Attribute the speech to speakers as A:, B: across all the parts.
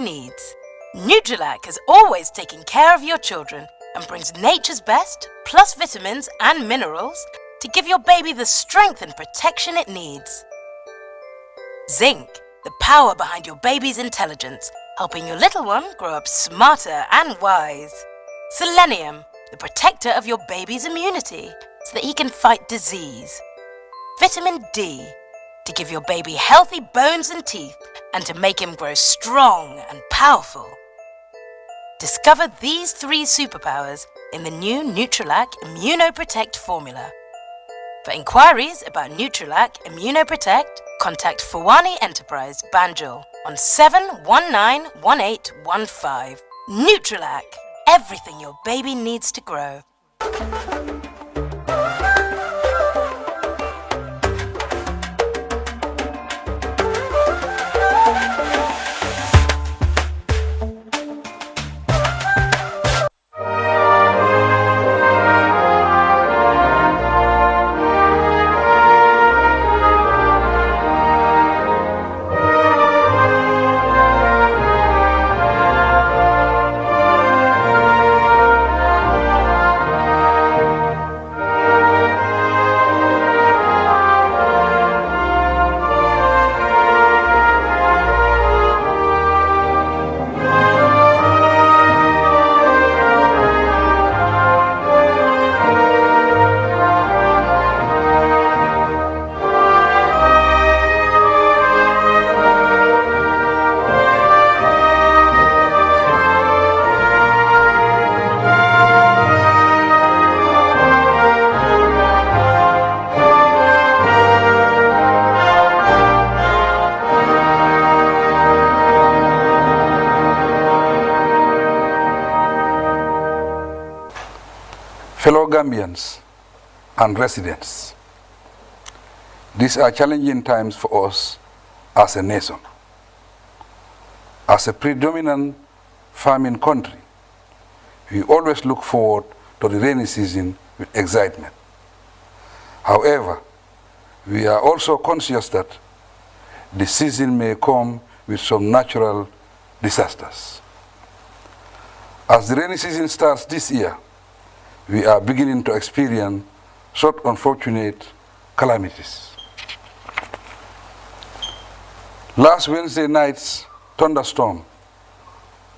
A: needs. Nutrilac has always taken care of your children and brings nature's best, plus vitamins and minerals, to give your baby the strength and protection it needs. Zinc, the power behind your baby's intelligence, helping your little one grow up smarter and wise. Selenium, the protector of your baby's immunity, so that he can fight disease. Vitamin D, to give your baby healthy bones and teeth, and to make him grow strong and powerful. Discover these 3 superpowers in the new Nutrilac Immunoprotect formula. For inquiries about Nutrilac Immunoprotect, contact Fawani Enterprise, Banjul on 7191815. Nutrilac, everything your baby needs to grow.
B: Fellow Gambians and residents, these are challenging times for us as a nation. As a predominant farming country, we always look forward to the rainy season with excitement. However, we are also conscious that the season may come with some natural disasters. As the rainy season starts this year, we are beginning to experience such unfortunate calamities. Last Wednesday night's thunderstorm,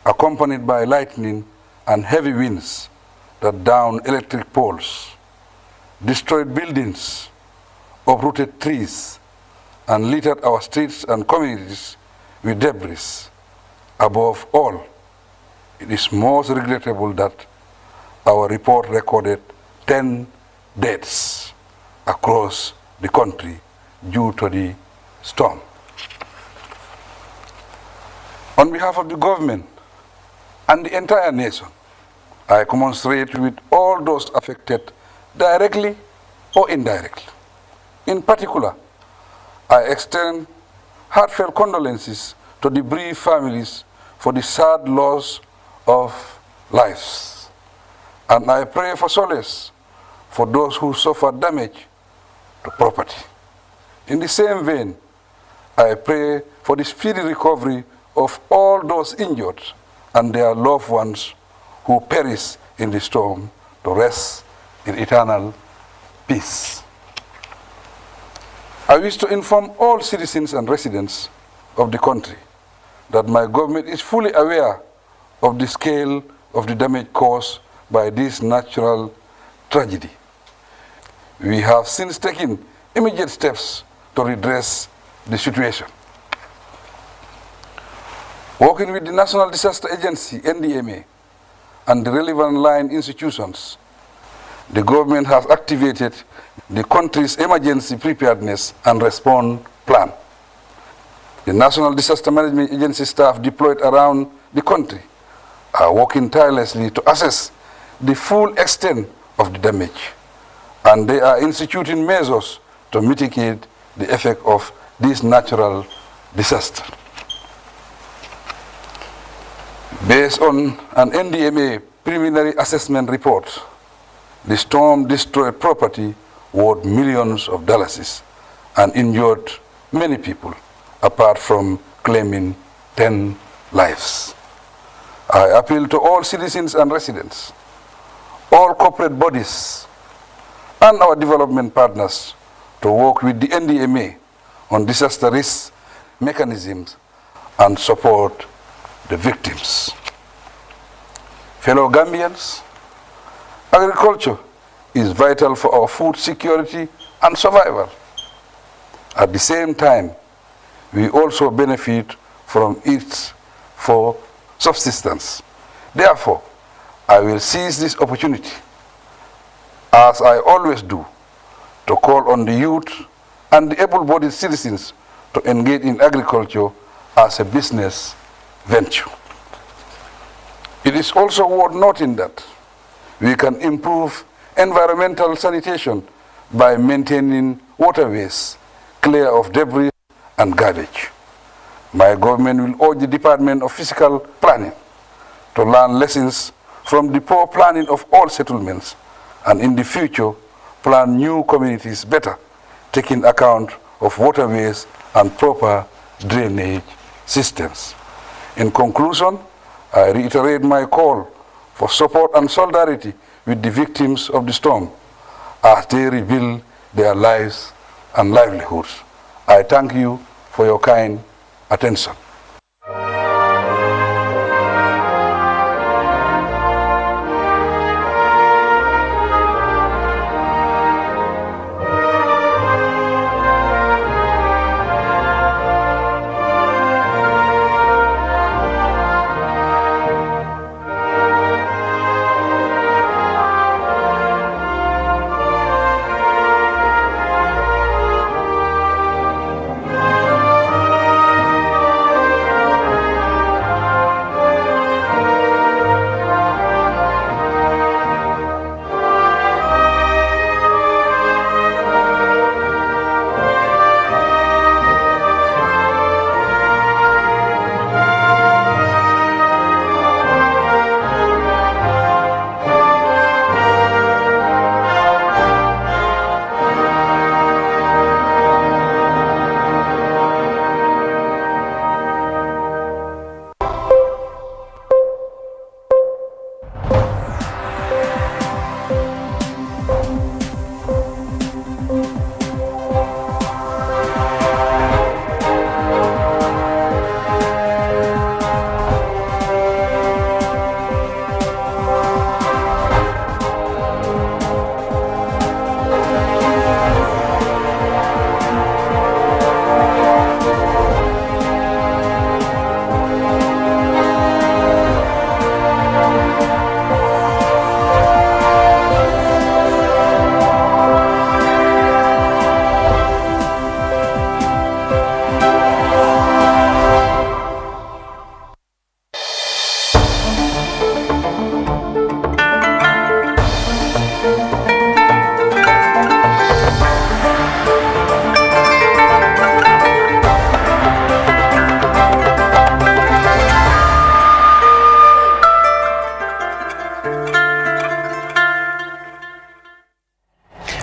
B: accompanied by lightning and heavy winds that downed electric poles, destroyed buildings, uprooted trees, and littered our streets and communities with debris. Above all, it is most regrettable that our report recorded 10 deaths across the country due to the storm. On behalf of the government and the entire nation, I commiserate with all those affected directly or indirectly. In particular, I extend heartfelt condolences to the bereaved families for the sad loss of lives. And I pray for solace for those who suffer damage to property. In the same vein, I pray for the speedy recovery of all those injured and their loved ones who perished in the storm to rest in eternal peace. I wish to inform all citizens and residents of the country that my government is fully aware of the scale of the damage caused by this natural tragedy. We have since taken immediate steps to redress the situation. Working with the National Disaster Agency, NDMA, and the relevant line institutions, the government has activated the country's emergency preparedness and response plan. The National Disaster Management Agency staff deployed around the country are working tirelessly to assess the full extent of the damage, and they are instituting measures to mitigate the effect of this natural disaster. Based on an NDMA preliminary assessment report, the storm destroyed property worth millions of dollars and injured many people, apart from claiming 10 lives. I appeal to all citizens and residents, all corporate bodies, and our development partners to work with the NDMA on disaster risk mechanisms and support the victims. Fellow Gambians, agriculture is vital for our food security and survival. At the same time, we also benefit from it for subsistence. Therefore, I will seize this opportunity, as I always do, to call on the youth and the able-bodied citizens to engage in agriculture as a business venture. It is also worth noting that we can improve environmental sanitation by maintaining waterways clear of debris and garbage. My government will urge the Department of Physical Planning to learn lessons from the poor planning of all settlements and in the future plan new communities better, taking account of waterways and proper drainage systems. In conclusion, I reiterate my call for support and solidarity with the victims of the storm as they rebuild their lives and livelihoods. I thank you for your kind attention.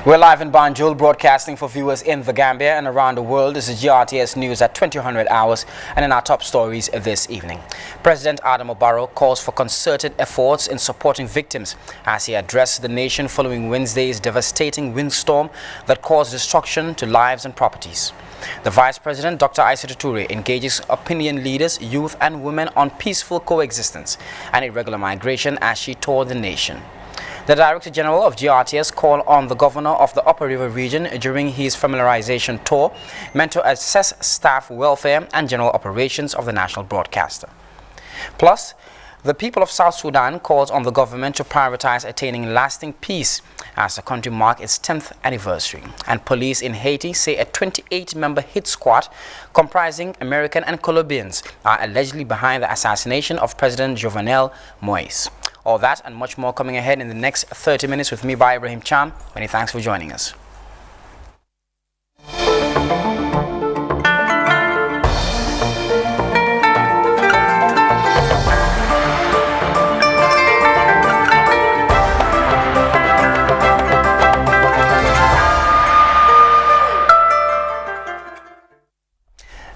C: We're live in Banjul, broadcasting for viewers in the Gambia and around the world. This is GRTS News at 2000 hours, and in our top stories this evening. President Adama Barrow calls for concerted efforts in supporting victims as he addressed the nation following Wednesday's devastating windstorm that caused destruction to lives and properties. The Vice President, Dr. Isatu Turi, engages opinion leaders, youth and women on peaceful coexistence and irregular migration as she toured the nation. The Director General of GRTS called on the Governor of the Upper River region during his familiarization tour meant to assess staff welfare and general operations of the national broadcaster. Plus, the people of South Sudan calls on the government to prioritize attaining lasting peace as the country marks its 10th anniversary. And police in Haiti say a 28-member hit squad comprising American and Colombians are allegedly behind the assassination of President Jovenel Moïse. All that and much more coming ahead in the next 30 minutes with me, by Ibrahim Cham. Many thanks for joining us.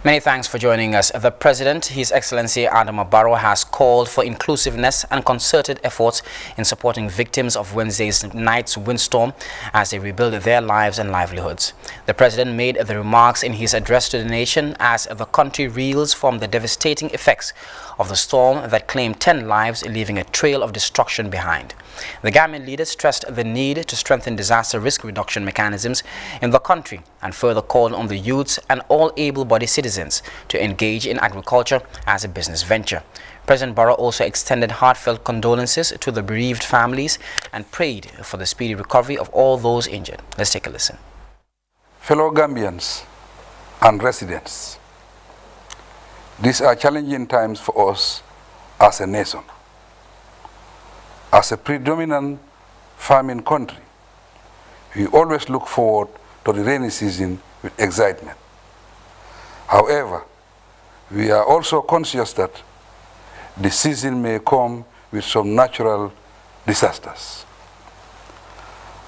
C: Many thanks for joining us. The President, His Excellency Adama Barrow, has called for inclusiveness and concerted efforts in supporting victims of Wednesday's night's windstorm as they rebuild their lives and livelihoods. The President made the remarks in his address to the nation as the country reels from the devastating effects of the storm that claimed 10 lives, leaving a trail of destruction behind. The Gambian leader stressed the need to strengthen disaster risk reduction mechanisms in the country and further called on the youths and all able-bodied citizens to engage in agriculture as a business venture. President Barrow also extended heartfelt condolences to the bereaved families and prayed for the speedy recovery of all those injured. Let's take a listen.
B: Fellow Gambians and residents, these are challenging times for us as a nation. As a predominant farming country, we always look forward to the rainy season with excitement. However, we are also conscious that the season may come with some natural disasters.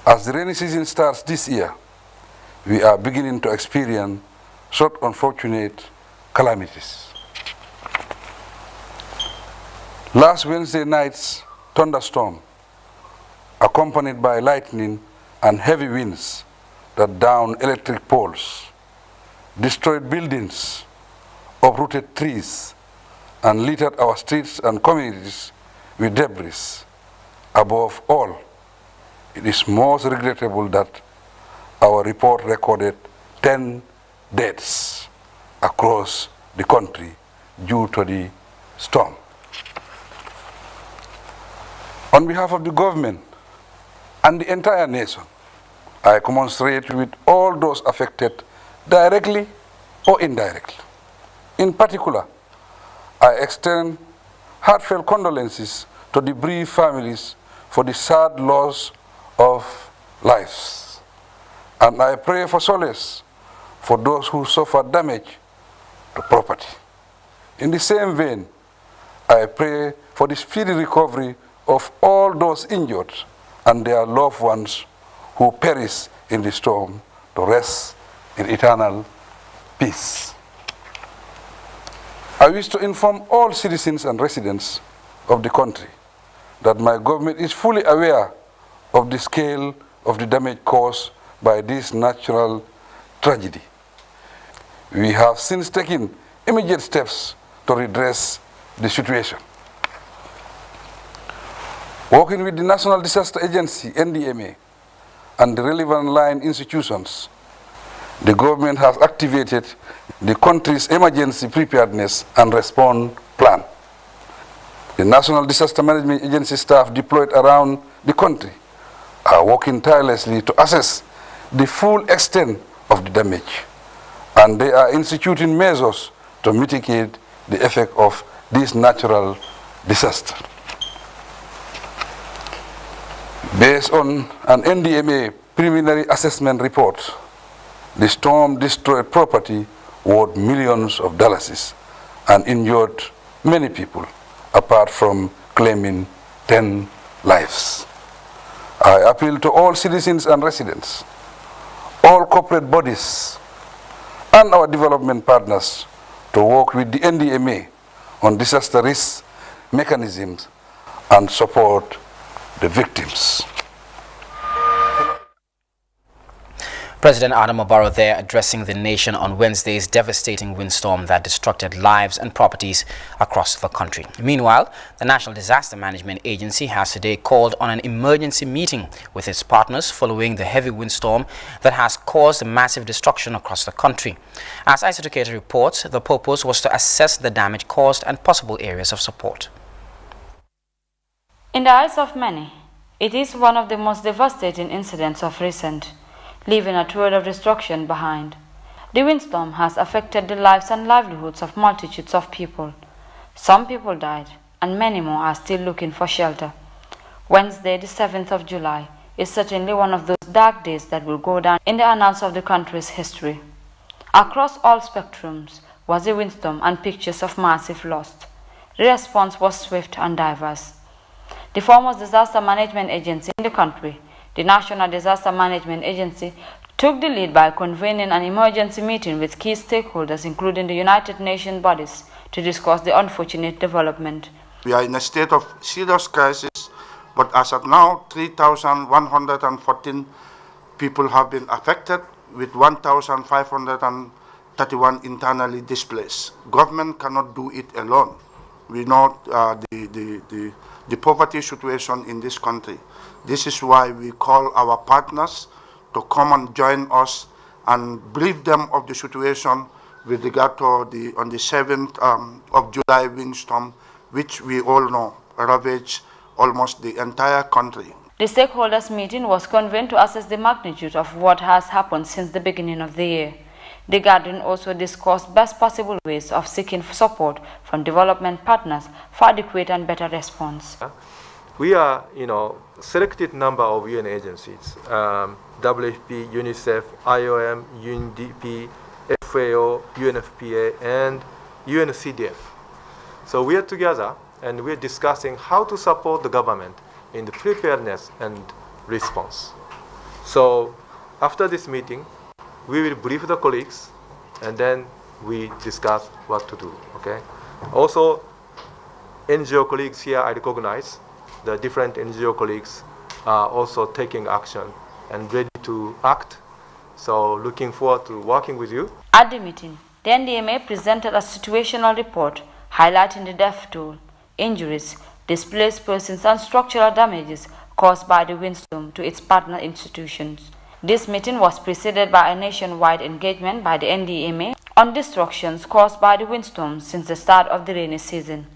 B: As the rainy season starts this year, we are beginning to experience such unfortunate calamities. Last Wednesday night's thunderstorm, accompanied by lightning and heavy winds that downed electric poles, destroyed buildings, uprooted trees, and littered our streets and communities with debris. Above all, it is most regrettable that our report recorded 10 deaths across the country due to the storm. On behalf of the government and the entire nation, I commiserate with all those affected directly or indirectly. In particular, I extend heartfelt condolences to the bereaved families for the sad loss of lives. And I pray for solace for those who suffered damage to property. In the same vein, I pray for the speedy recovery of all those injured and their loved ones who perished in the storm to rest in eternal peace. I wish to inform all citizens and residents of the country that my government is fully aware of the scale of the damage caused by this natural tragedy. We have since taken immediate steps to redress the situation. Working with the National Disaster Agency, NDMA, and the relevant line institutions, the government has activated the country's emergency preparedness and response plan. The National Disaster Management Agency staff deployed around the country are working tirelessly to assess the full extent of the damage, and they are instituting measures to mitigate the effect of this natural disaster. Based on an NDMA preliminary assessment report, the storm destroyed property worth millions of dollars and injured many people, apart from claiming 10 lives. I appeal to all citizens and residents, all corporate bodies, and our development partners to work with the NDMA on disaster risk mechanisms and support the victims.
C: President Adama Barrow there addressing the nation on Wednesday's devastating windstorm that destructed lives and properties across the country. Meanwhile, the National Disaster Management Agency has today called on an emergency meeting with its partners following the heavy windstorm that has caused massive destruction across the country. As Isatu reports, the purpose was to assess the damage caused and possible areas of support.
D: In the eyes of many, it is one of the most devastating incidents of recent, leaving a trail of destruction behind. The windstorm has affected the lives and livelihoods of multitudes of people. Some people died, and many more are still looking for shelter. Wednesday, the 7th of July, is certainly one of those dark days that will go down in the annals of the country's history. Across all spectrums was a windstorm and pictures of massive loss. The response was swift and diverse. The foremost disaster management agency in the country, the National Disaster Management Agency, took the lead by convening an emergency meeting with key stakeholders, including the United Nations bodies, to discuss the unfortunate development.
E: We are in a state of serious crisis, but as of now, 3,114 people have been affected, with 1,531 internally displaced. Government cannot do it alone. We know the poverty situation in this country. This is why we call our partners to come and join us and brief them of the situation with regard to on the 7th of July windstorm, which we all know ravaged almost the entire country.
D: The stakeholders meeting was convened to assess the magnitude of what has happened since the beginning of the year. The gathering also discussed best possible ways of seeking support from development partners for adequate and better response.
F: We are, selected number of UN agencies, WFP, UNICEF, IOM, UNDP, FAO, UNFPA, and UNCDF. So we are together and we are discussing how to support the government in the preparedness and response. So after this meeting, we will brief the colleagues and then we discuss what to do, okay? Also, NGO colleagues here, I recognize the different NGO colleagues are also taking action and ready to act. So looking forward to working with you.
D: At the meeting, the NDMA presented a situational report highlighting the death toll, injuries, displaced persons and structural damages caused by the windstorm to its partner institutions. This meeting was preceded by a nationwide engagement by the NDMA on destructions caused by the windstorm since the start of the rainy season.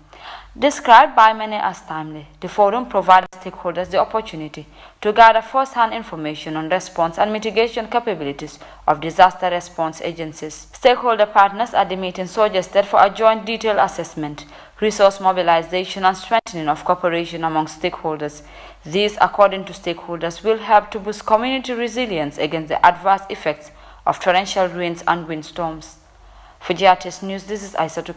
D: Described by many as timely, the forum provided stakeholders the opportunity to gather first-hand information on response and mitigation capabilities of disaster response agencies. Stakeholder partners at the meeting suggested for a joint detailed assessment, resource mobilization and strengthening of cooperation among stakeholders. These, according to stakeholders, will help to boost community resilience against the adverse effects of torrential rains and windstorms. For GRTS News, this is Isatu.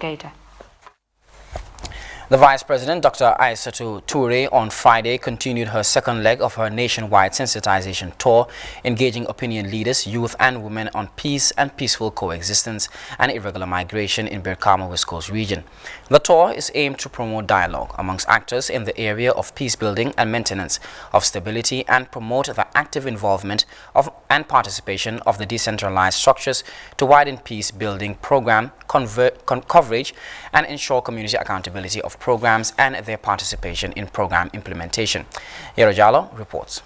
C: The Vice President, Dr. Isatu Turi, on Friday continued her second leg of her nationwide sensitization tour, engaging opinion leaders, youth and women on peace and peaceful coexistence and irregular migration in Birkama West Coast region. The tour is aimed to promote dialogue amongst actors in the area of peace building and maintenance of stability and promote the active involvement of and participation of the decentralized structures to widen peace building program coverage and ensure community accountability of programs and their participation in program implementation. Yerojalo reports.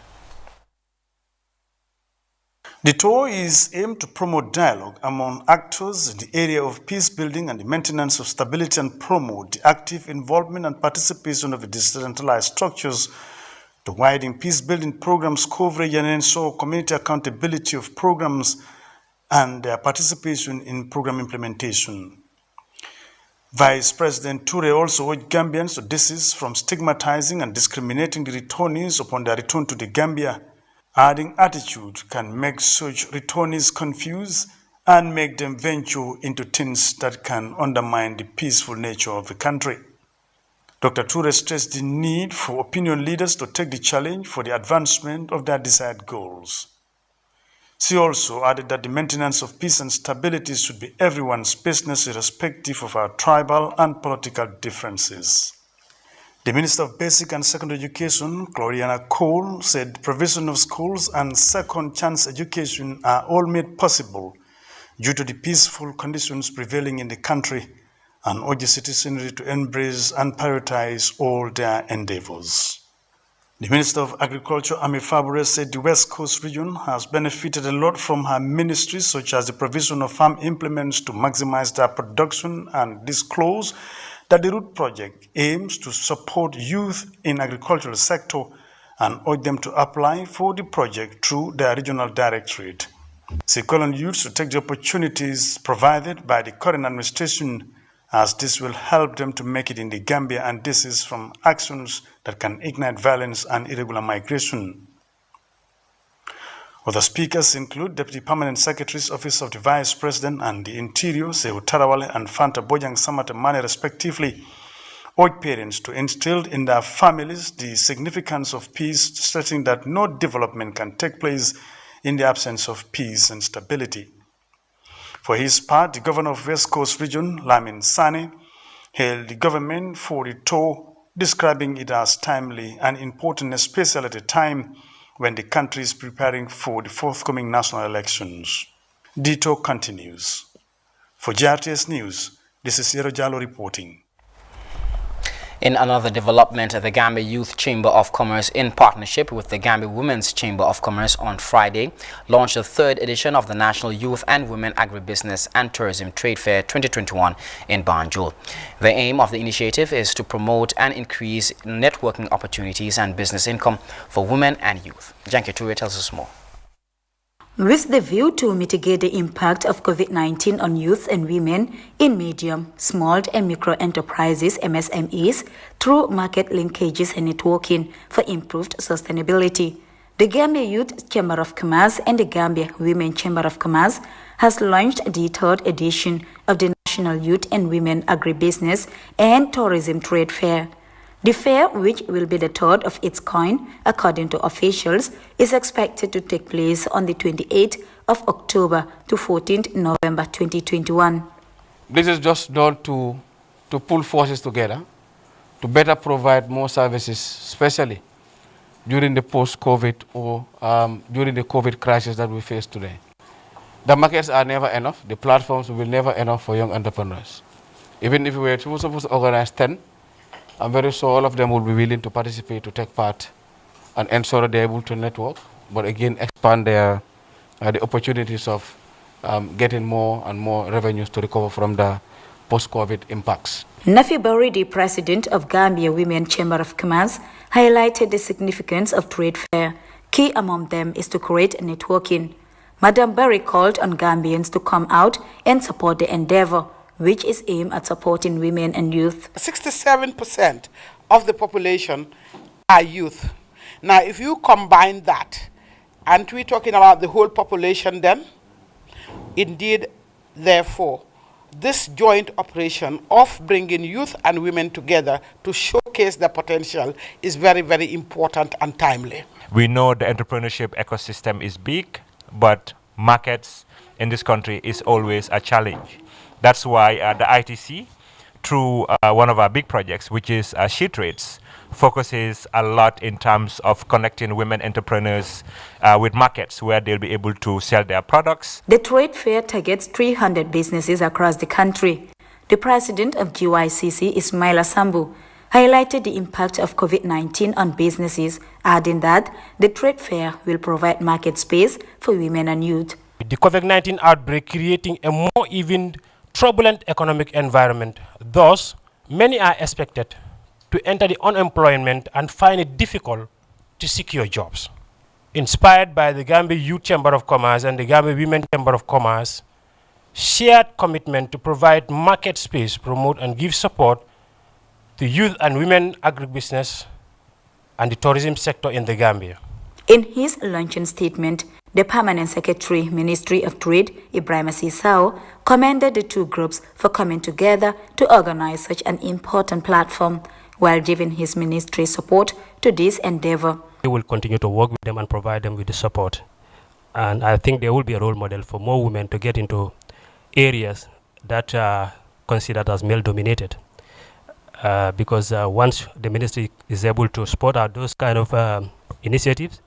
G: The tour is aimed to promote dialogue among actors in the area of peace building and the maintenance of stability and promote the active involvement and participation of the decentralized structures to widen peace building programs coverage and ensure community accountability of programs and their participation in program implementation. Vice President Turi also urged Gambians to desist from stigmatizing and discriminating the returnees upon their return to the Gambia, adding attitude can make such returnees confused and make them venture into things that can undermine the peaceful nature of the country. Dr. Turi stressed the need for opinion leaders to take the challenge for the advancement of their desired goals. She also added that the maintenance of peace and stability should be everyone's business irrespective of our tribal and political differences. The Minister of Basic and Secondary Education, Gloriana Cole, said the provision of schools and second chance education are all made possible due to the peaceful conditions prevailing in the country and urged the citizenry to embrace and prioritize all their endeavors. The Minister of Agriculture, Ami Fabure, said the West Coast region has benefited a lot from her ministries, such as the provision of farm implements to maximize their production, and disclosed that the Root Project aims to support youth in agricultural sector and urged them to apply for the project through their regional directorate. She called on youths to take the opportunities provided by the current administration, as this will help them to make it in the Gambia and desist from actions that can ignite violence and irregular migration. Other speakers include Deputy Permanent Secretary's Office of the Vice President and the Interior, Sehu Tarawale and Fanta Bojang Samata Mane respectively, urged parents to instill in their families the significance of peace, stressing that no development can take place in the absence of peace and stability. For his part, the governor of West Coast Region, Lamin Sane, hailed the government for the tour, describing it as timely and important, especially at a time when the country is preparing for the forthcoming national elections. The tour continues. For GRTS News, this is Yero Jalo reporting.
C: In another development, the Gambia Youth Chamber of Commerce, in partnership with the Gambia Women's Chamber of Commerce, on Friday launched the third edition of the National Youth and Women Agribusiness and Tourism Trade Fair 2021 in Banjul. The aim of the initiative is to promote and increase networking opportunities and business income for women and youth. Turi tells us more.
H: With the view to mitigate the impact of COVID-19 on youth and women in medium, small and micro enterprises (MSMEs) through market linkages and networking for improved sustainability, the Gambia Youth Chamber of Commerce and the Gambia Women Chamber of Commerce has launched the third edition of the National Youth and Women Agribusiness and Tourism Trade Fair. The fair, which will be the third of its kind, according to officials, is expected to take place on the 28th of October to 14th November 2021.
I: This is just done to pull forces together to better provide more services, especially during the post-COVID or during the COVID crisis that we face today. The markets are never enough. The platforms will never enough for young entrepreneurs. Even if we were supposed to organize 10, I'm very sure all of them will be willing to participate, to take part, and ensure that they're able to network, but again expand their the opportunities of getting more and more revenues to recover from the post-COVID impacts.
H: Nafi Barrow, the president of Gambia Women Chamber of Commerce, highlighted the significance of trade fair. Key among them is to create networking. Madam Barrow called on Gambians to come out and support the endeavor, which is aimed at supporting women and youth.
J: 67% of the population are youth. Now, if you combine that, and we're talking about the whole population then, indeed, therefore, this joint operation of bringing youth and women together to showcase their potential is very, very important and timely.
K: We know the entrepreneurship ecosystem is big, but markets in this country is always a challenge. That's why the ITC, through one of our big projects, which is She Trades, focuses a lot in terms of connecting women entrepreneurs with markets where they'll be able to sell their products.
H: The trade fair targets 300 businesses across the country. The president of GYCC, Ismaila Sambu, highlighted the impact of COVID-19 on businesses, adding that the trade fair will provide market space for women and youth.
L: The COVID-19 outbreak creating a more even turbulent economic environment. Thus, many are expected to enter the unemployment and find it difficult to secure jobs. Inspired by the Gambia Youth Chamber of Commerce and the Gambia Women Chamber of Commerce, shared commitment to provide market space, promote and give support to youth and women agribusiness and the tourism sector in the Gambia.
H: In his luncheon statement, the Permanent Secretary, Ministry of Trade, Ibrahim Sisao, commended the two groups for coming together to organize such an important platform, while giving his ministry support to this endeavor.
L: We will continue to work with them and provide them with the support. And I think they will be a role model for more women to get into areas that are considered as male-dominated. Because once the ministry is able to support out those kind of initiatives,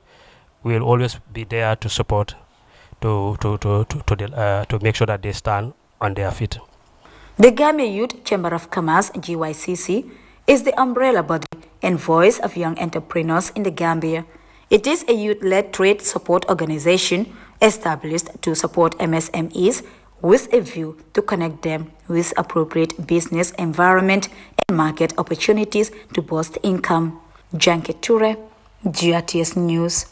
L: we will always be there to support, to make sure that they stand on their feet.
H: The Gambia Youth Chamber of Commerce, GYCC, is the umbrella body and voice of young entrepreneurs in the Gambia. It is a youth-led trade support organization established to support MSMEs with a view to connect them with appropriate business environment and market opportunities to boost income. Turi, GRTS News.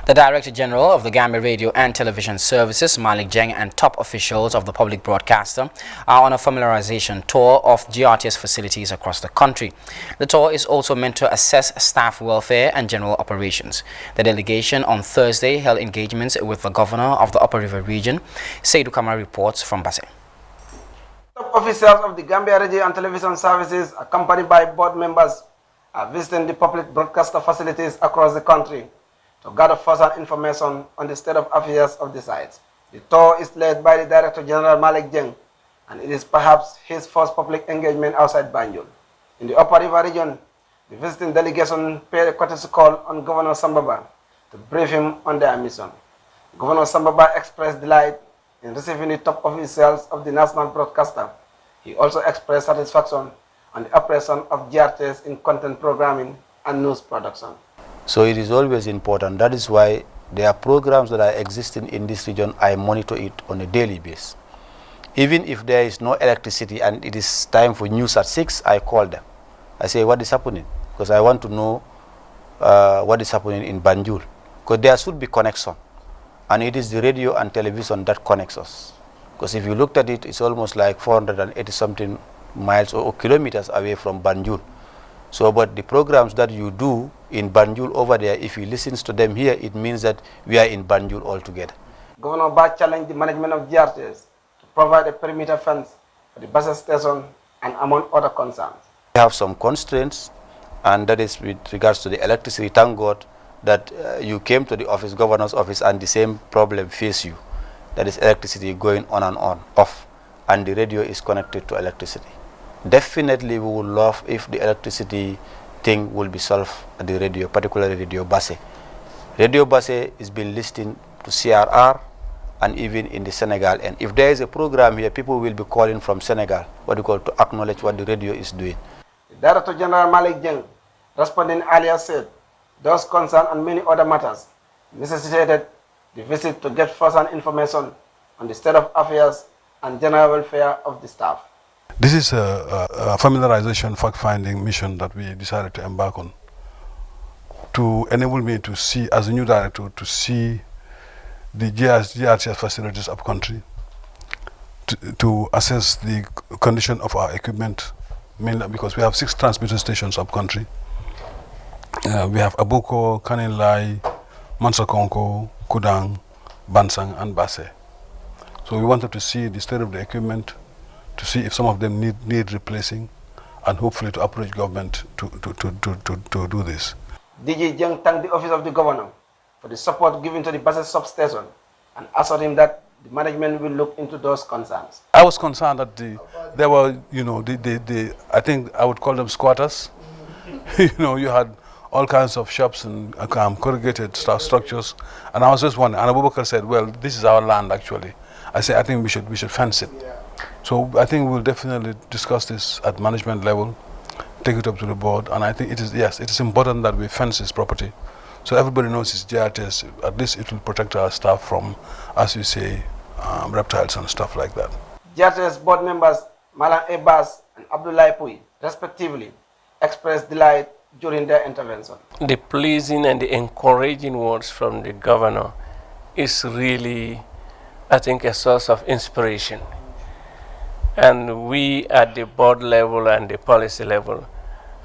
C: The Director General of the Gambia Radio and Television Services, Malik Jeng, and top officials of the public broadcaster are on a familiarization tour of GRTS facilities across the country. The tour is also meant to assess staff welfare and general operations. The delegation on Thursday held engagements with the Governor of the Upper River Region. Seydou Kamara reports from Basse.
M: Top officials of the Gambia Radio and Television Services, accompanied by board members, are visiting the public broadcaster facilities across the country. to gather first-hand information on the state of affairs of the site. The tour is led by the Director General Malik Jeng, and it is perhaps his first public engagement outside Banjul. In the Upper River region, the visiting delegation paid a courtesy call on Governor Sambaba to brief him on their mission. Governor Sambaba expressed delight in receiving the top officials of the national broadcaster. He also expressed satisfaction on the operation of GRTS in content programming and news production.
N: So it is always important. That is why there are programs that are existing in this region. I monitor it on a daily basis. Even if there is no electricity and it is time for news at 6, I call them. I say, what is happening? Because I want to know what is happening in Banjul. Because there should be connection. And it is the radio and television that connects us. Because if you looked at it, it's almost like 480 something miles or kilometers away from Banjul. So, but the programs that you do in Banjul over there, if you listen to them here, it means that we are in Banjul altogether.
M: Governor Ba challenged the management of GRTS to provide a perimeter fence for the bus station and among other concerns.
N: We have some constraints, and that is with regards to the electricity. Thank God that you came to the office, governor's office, and the same problem faced you. That is electricity going on and on, off, and the radio is connected to electricity. Definitely we would love if the electricity thing will be solved at the radio, particularly Radio Basse. Radio Basse is being listened to CRR and even in the Senegal. And if there is a program here, people will be calling from Senegal, what we call to acknowledge what the radio is doing.
M: The Director General Malik Jeng, responding earlier, said those concerns and many other matters necessitated the visit to get first-hand information on the state of affairs and general welfare of the staff.
O: This is a familiarization, fact-finding mission that we decided to embark on to enable me to see, as a new director, to see the GRTS facilities up country, to assess the condition of our equipment, mainly because we have 6 transmitter stations up country. We have Abuko, Kanilai, Mansakonko, Kudang, Bansang, and Basse. So we wanted to see the state of the equipment, to see if some of them need replacing, and hopefully to approach government to do this.
M: DG Jeng thanked the office of the governor for the support given to the Basse substation and assured him that the management will look into those concerns.
O: I was concerned that there were, I think I would call them squatters. You had all kinds of shops and corrugated structures, and I was just wondering. And Abubakar said, "Well, this is our land, actually." I said, "I think we should fence it." So I think we'll definitely discuss this at management level, take it up to the board, and I think it is important that we fence this property, so everybody knows it's GRTS. At least it will protect our staff from, as you say, reptiles and stuff like that.
M: GRTS board members Malang Ebas and Abdullah Pui, respectively, expressed delight during their intervention.
P: The pleasing and the encouraging words from the governor is really, I think, a source of inspiration. And we at the board level and the policy level,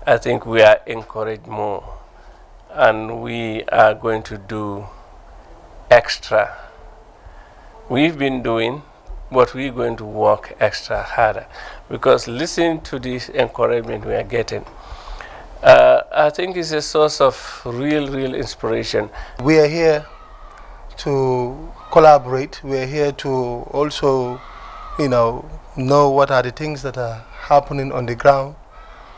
P: I think we are encouraged more. And we are going to do extra. We've been doing, but we're going to work extra harder. Because listening to this encouragement we are getting, I think it's a source of real inspiration.
Q: We are here to collaborate. We are here to also, know what are the things that are happening on the ground,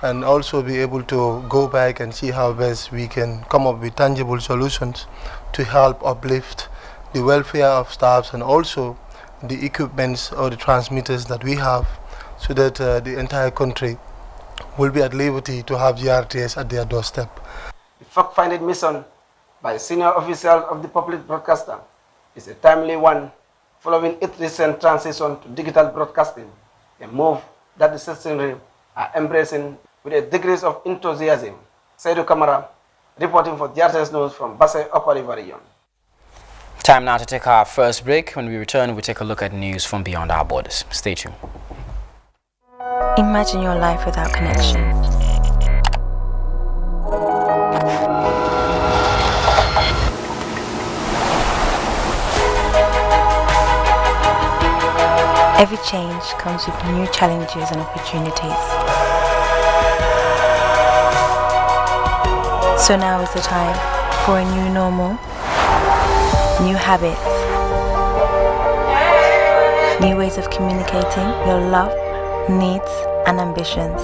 Q: and also be able to go back and see how best we can come up with tangible solutions to help uplift the welfare of staffs and also the equipments or the transmitters that we have, so that the entire country will be at liberty to have GRTS at their doorstep.
M: The fact-finding mission by senior officials of the public broadcaster is a timely one, following its recent transition to digital broadcasting, a move that the citizenry are embracing with a degree of enthusiasm. Seydou Kamara, reporting for GRTS News from Basse Upper River Region.
C: Time now to take our first break. When we return, we take a look at news from beyond our borders. Stay tuned.
R: Imagine your life without connection. Every change comes with new challenges and opportunities. So now is the time for a new normal, new habits, new ways of communicating your love, needs, and ambitions.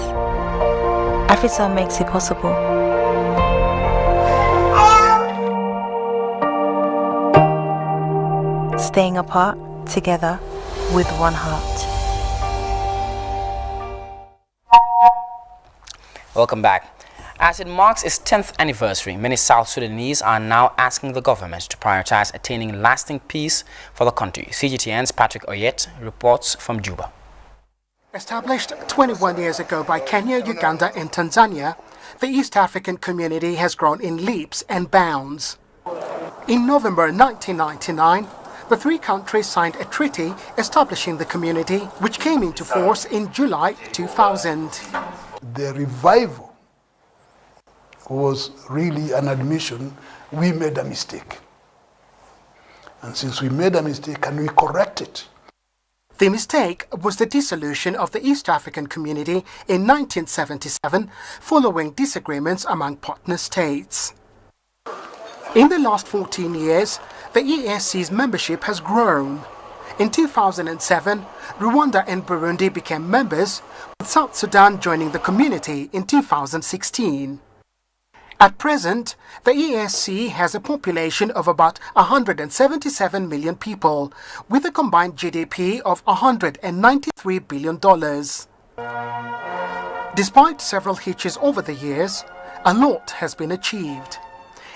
R: AfriCell makes it possible. Staying apart, together, with one heart.
C: Welcome back. As it marks its 10th anniversary, many South Sudanese are now asking the government to prioritize attaining lasting peace for the country. CGTN's Patrick Oyet reports from Juba.
S: Established 21 years ago by Kenya, Uganda, and Tanzania, the East African community has grown in leaps and bounds. In November 1999, the three countries signed a treaty establishing the community, which came into force in July 2000.
T: The revival was really an admission we made a mistake. And since we made a mistake, and we correct it.
S: The mistake was the dissolution of the East African community in 1977 following disagreements among partner states. In the last 14 years, the EAC's membership has grown. In 2007, Rwanda and Burundi became members, with South Sudan joining the community in 2016. At present, the EAC has a population of about 177 million people, with a combined GDP of $193 billion. Despite several hitches over the years, a lot has been achieved.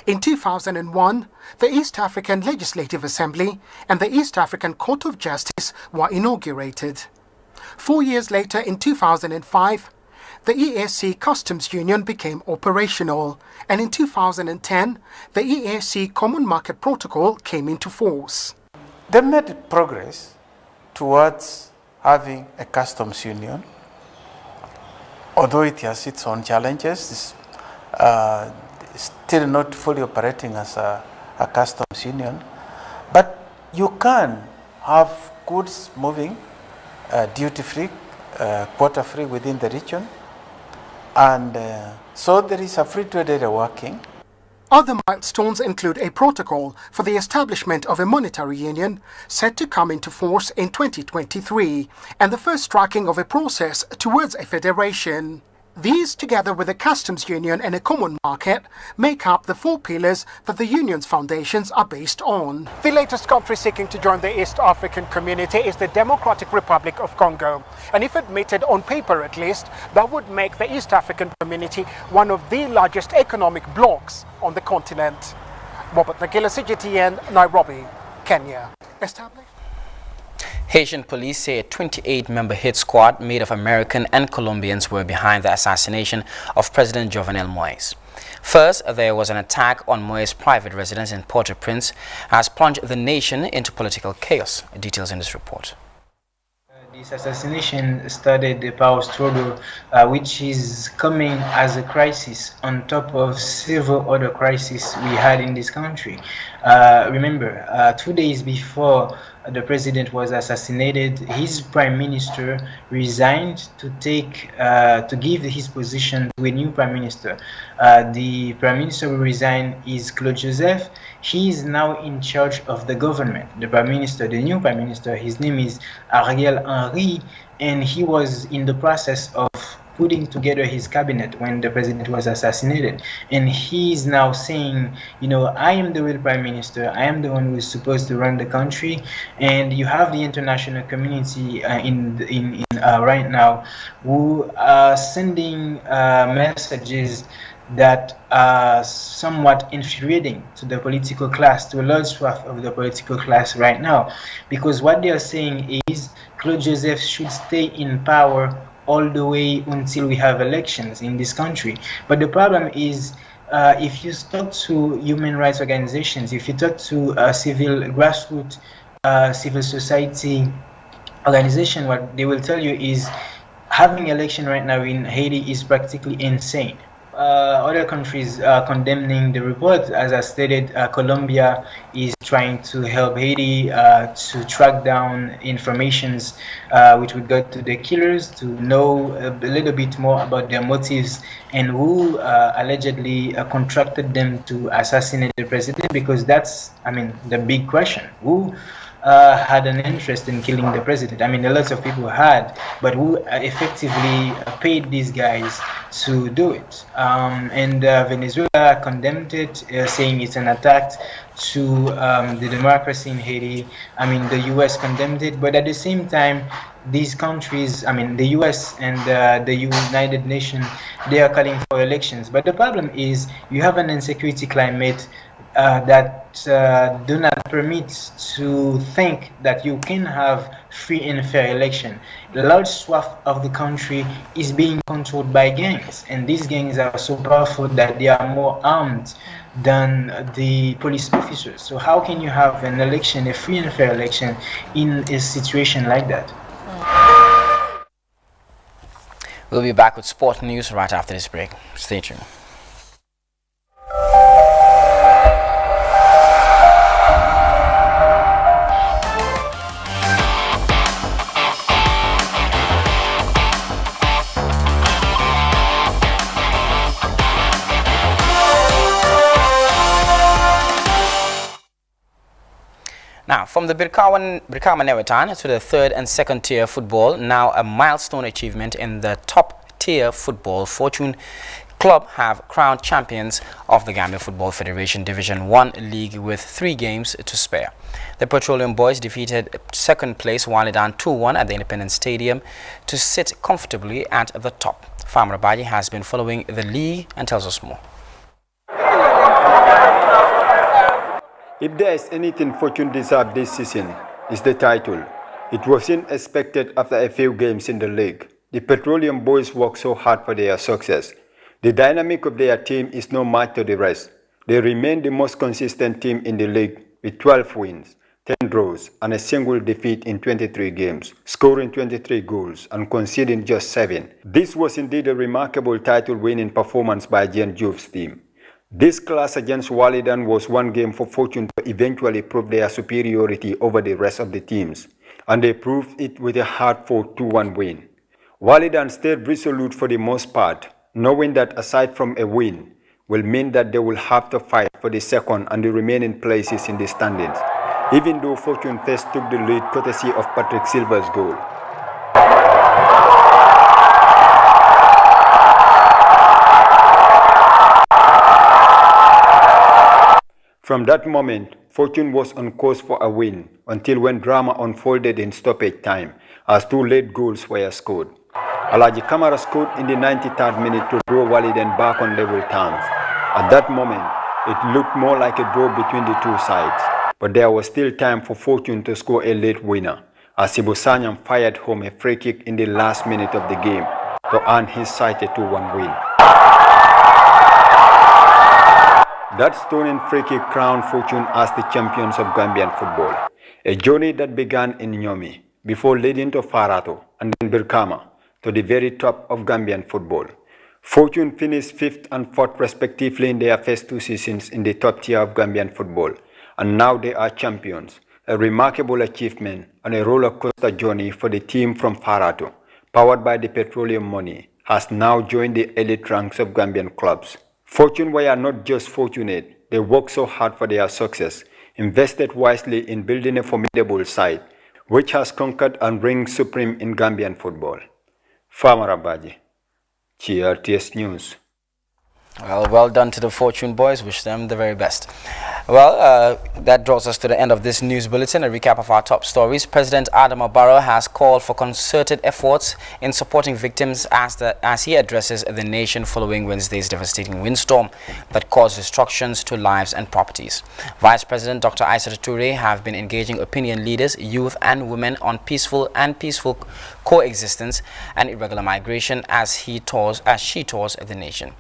S: In 2001, the East African Legislative Assembly and the East African Court of Justice were inaugurated. 4 years later, in 2005, the EAC Customs Union became operational, and in 2010, the EAC Common Market Protocol came into force.
U: They made progress towards having a customs union, although it has its own challenges. It's still not fully operating as a customs union, but you can have goods moving duty-free, quota-free within the region. And so there is a free trade area working.
S: Other milestones include a protocol for the establishment of a monetary union set to come into force in 2023 and the first tracking of a process towards a federation. These, together with a customs union and a common market, make up the four pillars that the union's foundations are based on. The latest country seeking to join the East African community is the Democratic Republic of Congo. And if admitted on paper at least, that would make the East African community one of the largest economic blocs on the continent. Robert Nagila, CGTN, Nairobi, Kenya. Established.
C: Haitian police say a 28-member hit squad made of American and Colombians were behind the assassination of President Jovenel Moïse. First, there was an attack on Moïse's private residence in Port-au-Prince, has plunged the nation into political chaos. Details in this report.
V: This assassination started the power struggle, which is coming as a crisis on top of several other crises we had in this country. Remember, 2 days before the president was assassinated, his prime minister resigned to give his position to a new prime minister. The prime minister who resigned is Claude Joseph. He is now in charge of the government. The prime minister, the new prime minister, his name is Ariel Henry, and he was in the process of putting together his cabinet when the president was assassinated. And he is now saying, you know, I am the real prime minister. I am the one who is supposed to run the country. And you have the international community right now who are sending messages that are somewhat infuriating to the political class, to a large swath of the political class right now. Because what they are saying is Claude Joseph should stay in power all the way until we have elections in this country. But the problem is, if you talk to human rights organizations, if you talk to civil grassroots, civil society organization, what they will tell you is having election right now in Haiti is practically insane. other countries condemning the report. As I stated, Colombia is trying to help Haiti to track down informations with regard to the killers, to know a little bit more about their motives and who allegedly contracted them to assassinate the president, because that's, I mean, the big question. Who had an interest in killing the president? I mean, a lot of people had, but who effectively paid these guys to do it? And Venezuela condemned it, saying it's an attack to the democracy in Haiti. I mean, the US condemned it, but at the same time, these countries, I mean, the US and the United Nations, they are calling for elections. But the problem is you have an insecurity climate that do not permit to think that you can have free and fair election. The large swath of the country is being controlled by gangs, and these gangs are so powerful that they are more armed than the police officers. So how can you have an election, a free and fair election, in a situation like that?
C: We'll be back with sport news right after this break. Stay tuned. Now, from the Brikama Neretan to the third and second tier football, now a milestone achievement in the top tier football. Fortune Club have crowned champions of the Gambia Football Federation Division 1 League with 3 games to spare. The Petroleum Boys defeated second place Walidan 2-1 at the Independence Stadium to sit comfortably at the top. Farmer Abaji has been following the league and tells us more.
A: If there is anything Fortune deserved this season, it's the title. It wasn't expected after a few games in the league. The Petroleum Boys worked so hard for their success. The dynamic of their team is no match to the rest. They remain the most consistent team in the league with 12 wins, 10 draws, and a single defeat in 23 games, scoring 23 goals and conceding just 7. This was indeed a remarkable title-winning performance by Jen Juve's team. This clash against Walidan was one game for Fortune to eventually prove their superiority over the rest of the teams, and they proved it with a hard-fought 2-1 win. Walidan stayed resolute for the most part, knowing that aside from a win will mean that they will have to fight for the second and the remaining places in the standings, even though Fortune first took the lead courtesy of Patrick Silva's goal. From that moment, Fortune was on course for a win until when drama unfolded in stoppage time as 2 late goals were scored. Alaji Kamara scored in the 93rd minute to draw Walidan back on level terms. At that moment, it looked more like a draw between the two sides, but there was still time for Fortune to score a late winner as Sibosanyam fired home a free kick in the last minute of the game to earn his side a 2-1 win. That stunning free kick crowned Fortune as the champions of Gambian football, a journey that began in Nyomi before leading to Farato and then Birkama to the very top of Gambian football. Fortune finished 5th and 4th respectively in their first 2 seasons in the top tier of Gambian football, and now they are champions, a remarkable achievement and a roller coaster journey for the team from Farato, powered by the petroleum money, has now joined the elite ranks of Gambian clubs. Fortune were not just fortunate, they worked so hard for their success, invested wisely in building a formidable side, which has conquered and reigned supreme in Gambian football. Farmer Abaji, GRTS News.
C: Well done to the Fortune Boys. Wish them the very best. Well, that draws us to the end of this news bulletin. A recap of our top stories. President Adama Barrow has called for concerted efforts in supporting victims as he addresses the nation following Wednesday's devastating windstorm that caused destructions to lives and properties. Vice President Dr. Isatu Turi have been engaging opinion leaders, youth and women on peaceful coexistence and irregular migration as she tours the nation.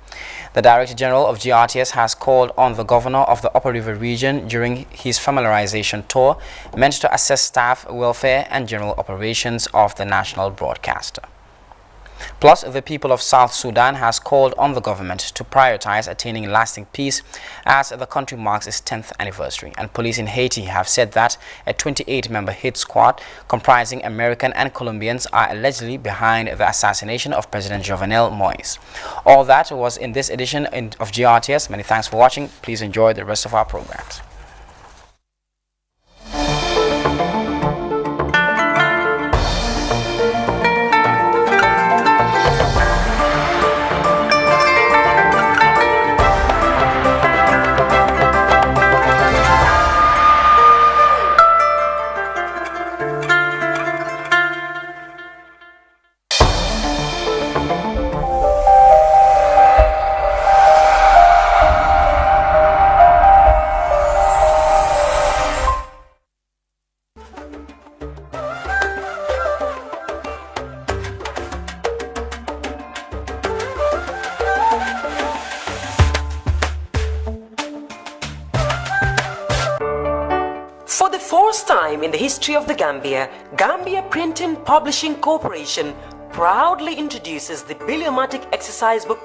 C: The Director General of GRTS has called on the Governor of the Upper River region during his familiarization tour meant to assess staff welfare and general operations of the national broadcaster. Plus, the people of South Sudan has called on the government to prioritize attaining lasting peace as the country marks its 10th anniversary. And police in Haiti have said that a 28-member hit squad comprising American and Colombians are allegedly behind the assassination of President Jovenel Moïse. All that was in this edition of GRTS. Many thanks for watching. Please enjoy the rest of our programs.
B: For the first time in the history of the Gambia, Gambia Printing Publishing Corporation proudly introduces the Bibliomatic Exercise Book